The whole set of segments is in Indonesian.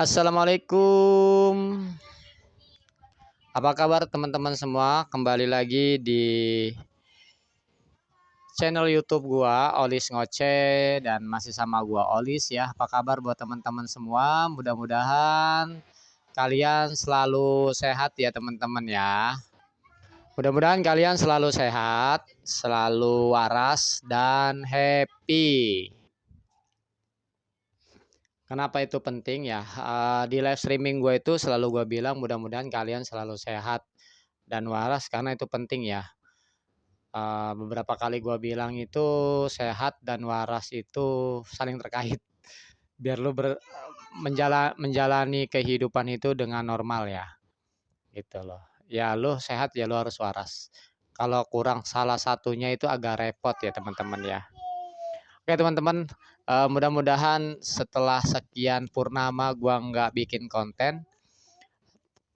Assalamualaikum. Apa kabar teman-teman semua? Kembali lagi di channel YouTube gua Olis Ngoceh dan masih sama gua Olis ya. Apa kabar buat teman-teman semua? Mudah-mudahan kalian selalu sehat ya teman-teman ya. Mudah-mudahan kalian selalu sehat, selalu waras dan happy. Kenapa itu penting ya? Di live streaming gue itu selalu gue bilang mudah-mudahan kalian selalu sehat dan waras karena itu penting ya. Beberapa kali gue bilang itu sehat dan waras itu saling terkait. Biar lu menjalani kehidupan itu dengan normal ya, gitu loh. Ya lu sehat ya lu harus waras. Kalau kurang salah satunya itu agak repot ya teman-teman ya. Oke teman-teman, mudah-mudahan setelah sekian purnama gua nggak bikin konten,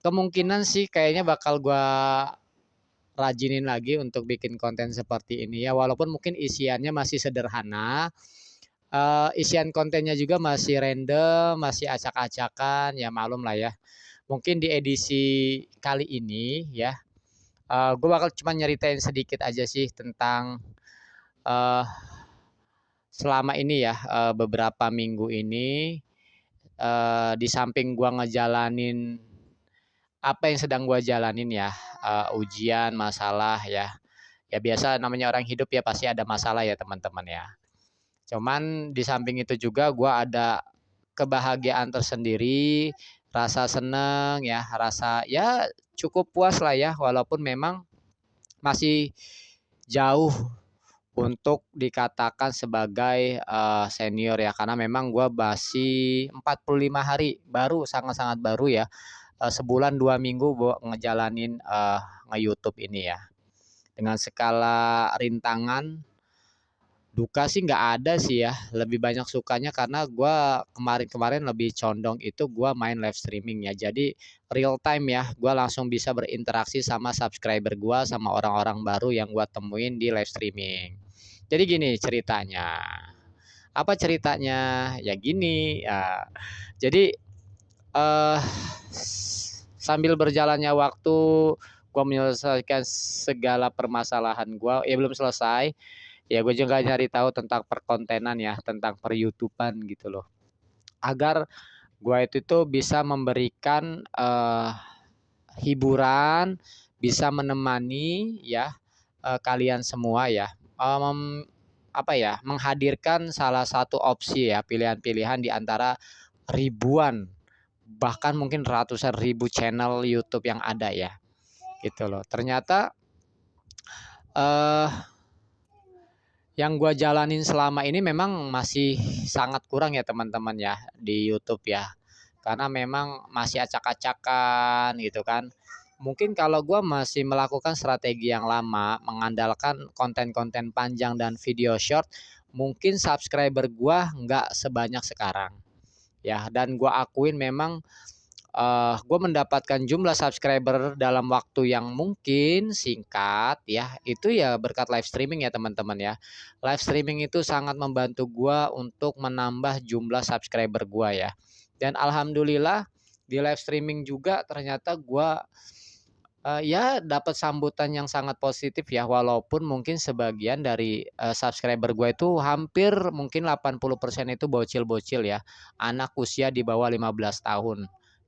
kemungkinan sih kayaknya bakal gua rajinin lagi untuk bikin konten seperti ini ya, walaupun mungkin isiannya masih sederhana, isian kontennya juga masih random, masih acak-acakan, ya malum lah ya. Mungkin di edisi kali ini ya, gue bakal cuma nyeritain sedikit aja sih tentang uh, selama ini ya, beberapa minggu ini, di samping gua ngejalanin apa yang sedang gua jalanin ya, ujian, masalah ya. Ya biasa namanya orang hidup ya pasti ada masalah ya teman-teman ya. Cuman di samping itu juga gua ada kebahagiaan tersendiri, rasa seneng ya, rasa ya cukup puas lah ya walaupun memang masih jauh untuk dikatakan sebagai senior ya karena memang gue masih 45 hari baru sangat-sangat baru ya, sebulan 2 minggu gue ngejalanin nge-YouTube ini ya dengan skala rintangan. Duka sih nggak ada sih ya, lebih banyak sukanya karena gue kemarin-kemarin lebih condong itu gue main live streaming ya, jadi real time ya, gue langsung bisa berinteraksi sama subscriber gue sama orang-orang baru yang gue temuin di live streaming. Jadi gini ceritanya. Apa ceritanya? Ya gini, ya. Jadi eh sambil berjalannya waktu gua menyelesaikan segala permasalahan gua, ya belum selesai. Ya gue juga nyari tahu tentang perkontenan ya, tentang per-YouTuban gitu loh. Agar gua itu tuh bisa memberikan hiburan, bisa menemani ya kalian semua ya. Apa ya, menghadirkan salah satu opsi ya, pilihan-pilihan di antara ribuan bahkan mungkin ratusan ribu channel YouTube yang ada ya, gitu loh. Ternyata eh yang gua jalanin selama ini memang masih sangat kurang ya teman-teman ya di YouTube ya. Karena memang masih acak-acakan gitu kan. Mungkin kalau gua masih melakukan strategi yang lama, mengandalkan konten-konten panjang dan video short, mungkin subscriber gua nggak sebanyak sekarang. Ya, dan gua akuin memang gue mendapatkan jumlah subscriber dalam waktu yang mungkin singkat ya, itu ya berkat live streaming ya teman-teman ya. Live streaming itu sangat membantu gue untuk menambah jumlah subscriber gue ya. Dan alhamdulillah di live streaming juga ternyata gue ya dapat sambutan yang sangat positif ya, walaupun mungkin sebagian dari subscriber gue itu hampir mungkin 80% itu bocil-bocil ya, anak usia di bawah 15 tahun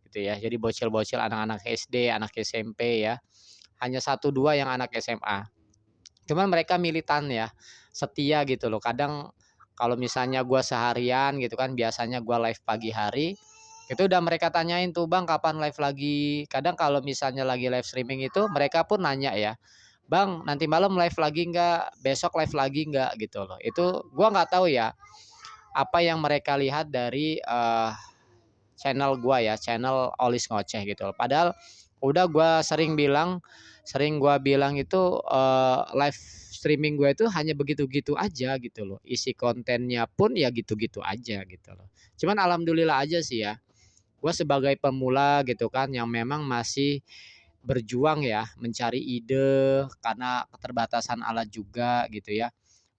gitu ya. Jadi bocil-bocil, anak-anak SD, anak SMP ya. Hanya satu dua yang anak SMA. Cuman mereka militan ya, setia gitu loh. Kadang kalau misalnya gue seharian gitu kan, biasanya gue live pagi hari, itu udah mereka tanyain tuh, "Bang kapan live lagi?" Kadang kalau misalnya lagi live streaming itu mereka pun nanya ya, "Bang nanti malam live lagi nggak? Besok live lagi nggak?" Gitu loh. Itu gua nggak tahu ya, apa yang mereka lihat dari channel gua ya, channel Olis Ngoceh gitu loh. Padahal udah gua bilang itu live streaming gue itu hanya begitu-gitu aja gitu loh. Isi kontennya pun ya gitu-gitu aja gitu loh. Cuman alhamdulillah aja sih ya, gue sebagai pemula gitu kan yang memang masih berjuang ya mencari ide karena keterbatasan alat juga gitu ya,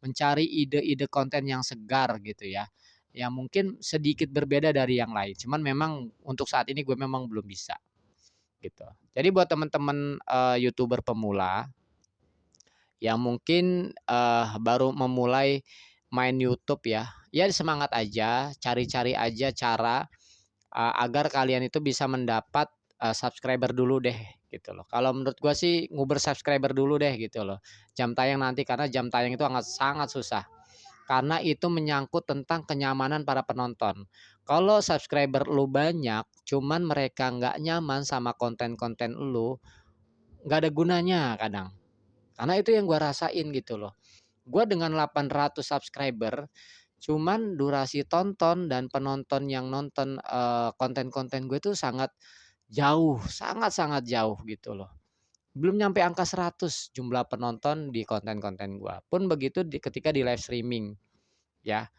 mencari ide-ide konten yang segar gitu ya, yang mungkin sedikit berbeda dari yang lain. Cuman memang untuk saat ini gue memang belum bisa, gitu. Jadi buat teman-teman, YouTuber pemula yang mungkin, baru memulai main YouTube ya, ya semangat aja, cari-cari aja cara, agar kalian itu bisa mendapat, subscriber dulu deh, gitu loh. Kalau menurut gua sih nguber subscriber dulu deh, gitu loh. Jam tayang nanti, karena jam tayang itu sangat sangat susah, karena itu menyangkut tentang kenyamanan para penonton. Kalau subscriber lu banyak, cuman mereka nggak nyaman sama konten-konten lu, nggak ada gunanya kadang. Karena itu yang gua rasain gitu loh. Gua dengan 800 subscriber, cuman durasi tonton dan penonton yang nonton, konten-konten gue tuh sangat jauh, sangat-sangat jauh gitu loh. Belum nyampe angka 100 jumlah penonton di konten-konten gua. Pun begitu ketika di live streaming ya.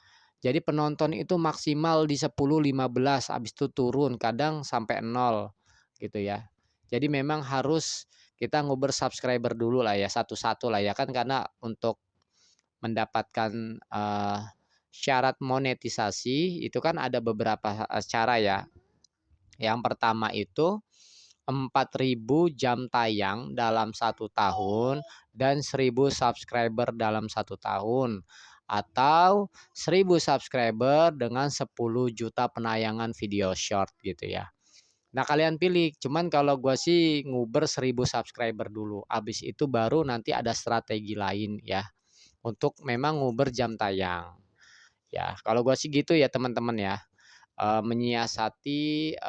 Jadi penonton itu maksimal di 10, 15, habis itu turun, kadang sampai 0 gitu ya. Jadi memang harus kita nguber subscriber dulu lah ya, satu-satu lah ya kan, karena untuk mendapatkan, syarat monetisasi itu kan ada beberapa, cara ya. Yang pertama itu 4.000 jam tayang dalam 1 tahun dan 1.000 subscriber dalam 1 tahun, atau 1.000 subscriber dengan 10 juta penayangan video short gitu ya. Nah kalian pilih, cuman kalau gua sih nguber 1.000 subscriber dulu, habis itu baru nanti ada strategi lain ya, untuk memang nguber jam tayang. Ya kalau gua sih gitu ya teman-teman ya, menyiasati,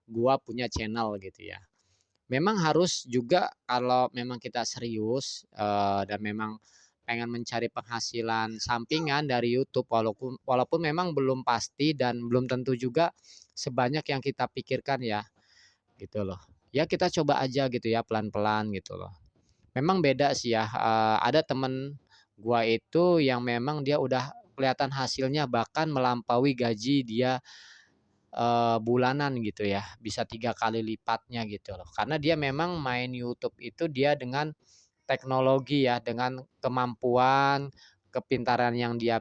gua punya channel gitu ya. Memang harus juga kalau memang kita serius, dan memang pengen mencari penghasilan sampingan dari YouTube, walaupun walaupun memang belum pasti dan belum tentu juga sebanyak yang kita pikirkan ya, gitu loh. Ya kita coba aja gitu ya pelan-pelan gitu loh. Memang beda sih ya, ada temen gua itu yang memang dia udah kelihatan hasilnya bahkan melampaui gaji dia, bulanan gitu ya, bisa 3 kali lipatnya gitu loh. Karena dia memang main YouTube itu dia dengan teknologi ya, dengan kemampuan, kepintaran yang dia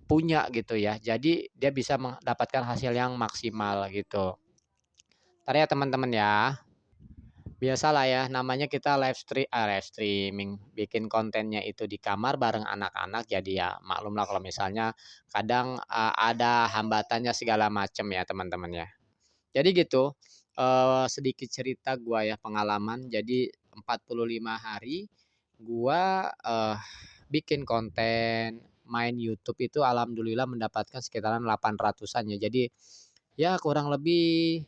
punya gitu ya. Jadi dia bisa mendapatkan hasil yang maksimal gitu. Entar ya teman-teman ya. Biasalah ya, namanya kita live streaming, bikin kontennya itu di kamar bareng anak-anak, jadi ya maklumlah kalau misalnya kadang, ada hambatannya segala macam ya teman-teman ya. Jadi gitu, sedikit cerita gua ya pengalaman, jadi 45 hari gua, bikin konten, main YouTube itu alhamdulillah mendapatkan sekitaran 800-an ya. Jadi ya kurang lebih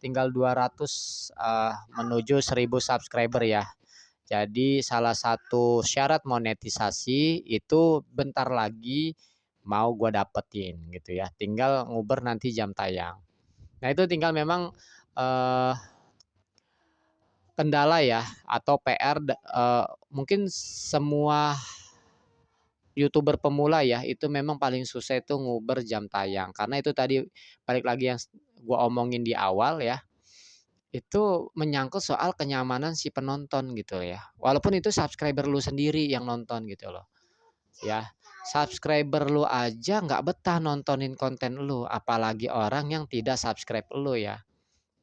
tinggal 200, menuju 1.000 subscriber ya. Jadi salah satu syarat monetisasi itu bentar lagi mau gua dapetin gitu ya, tinggal nguber nanti jam tayang. Nah itu tinggal memang, eee, kendala ya atau PR mungkin semua YouTuber pemula ya, itu memang paling susah itu nguber jam tayang. Karena itu tadi balik lagi yang gua omongin di awal ya, itu menyangkut soal kenyamanan si penonton gitu ya. Walaupun itu subscriber lu sendiri yang nonton gitu loh, ya. Subscriber lu aja nggak betah nontonin konten lu, apalagi orang yang tidak subscribe lu ya,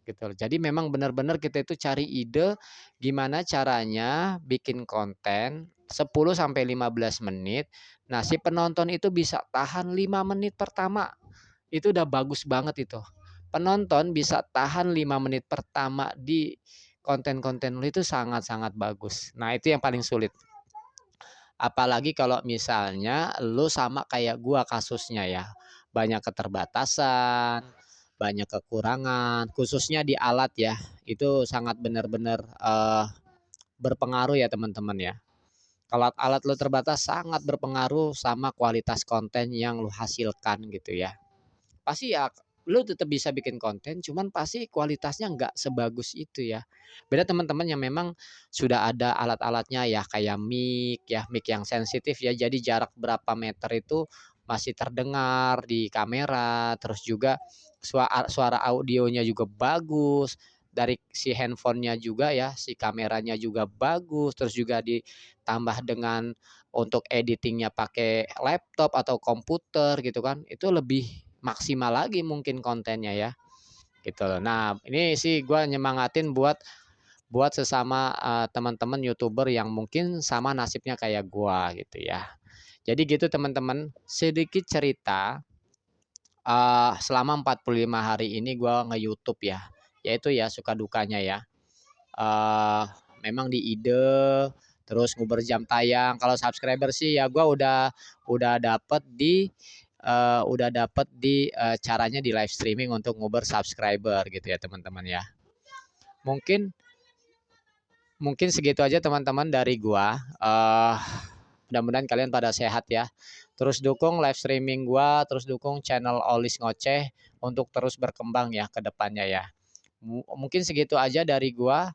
gitu. Jadi memang benar-benar kita itu cari ide gimana caranya bikin konten 10 sampai 15 menit. Nah, si penonton itu bisa tahan 5 menit pertama. Itu udah bagus banget itu. Penonton bisa tahan 5 menit pertama di konten-konten lu itu sangat-sangat bagus. Nah, itu yang paling sulit. Apalagi kalau misalnya lu sama kayak gua kasusnya ya, banyak keterbatasan, banyak kekurangan, khususnya di alat ya, itu sangat benar-benar, berpengaruh ya teman-teman ya. Kalau alat lu terbatas sangat berpengaruh sama kualitas konten yang lu hasilkan gitu ya. Pasti ya lu tetap bisa bikin konten, cuman pasti kualitasnya nggak sebagus itu ya. Beda teman-teman yang memang sudah ada alat-alatnya ya, kayak mic ya, mic yang sensitif ya, jadi jarak berapa meter itu masih terdengar di kamera, terus juga suara audionya juga bagus, dari si handphonenya juga ya, si kameranya juga bagus, terus juga ditambah dengan untuk editingnya pakai laptop atau komputer gitu kan, itu lebih maksimal lagi mungkin kontennya ya, gitu loh. Nah, ini sih gua nyemangatin buat sesama, teman-teman YouTuber yang mungkin sama nasibnya kayak gua gitu ya. Jadi gitu teman-teman, sedikit cerita, selama 45 hari ini gua nge-YouTube ya, yaitu ya suka dukanya ya. Eee, Memang di ide, terus nguber jam tayang, kalau subscriber sih ya gua udah dapet di caranya di live streaming untuk nguber subscriber gitu ya teman-teman ya. Mungkin mungkin segitu aja teman-teman dari gua, mudah-mudahan kalian pada sehat ya. Terus dukung live streaming gua, terus dukung channel Olis Ngoceh untuk terus berkembang ya ke depannya ya. Mungkin segitu aja dari gua.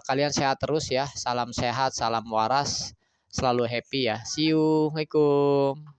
Kalian sehat terus ya. Salam sehat, salam waras, selalu happy ya. See you. Assalamualaikum.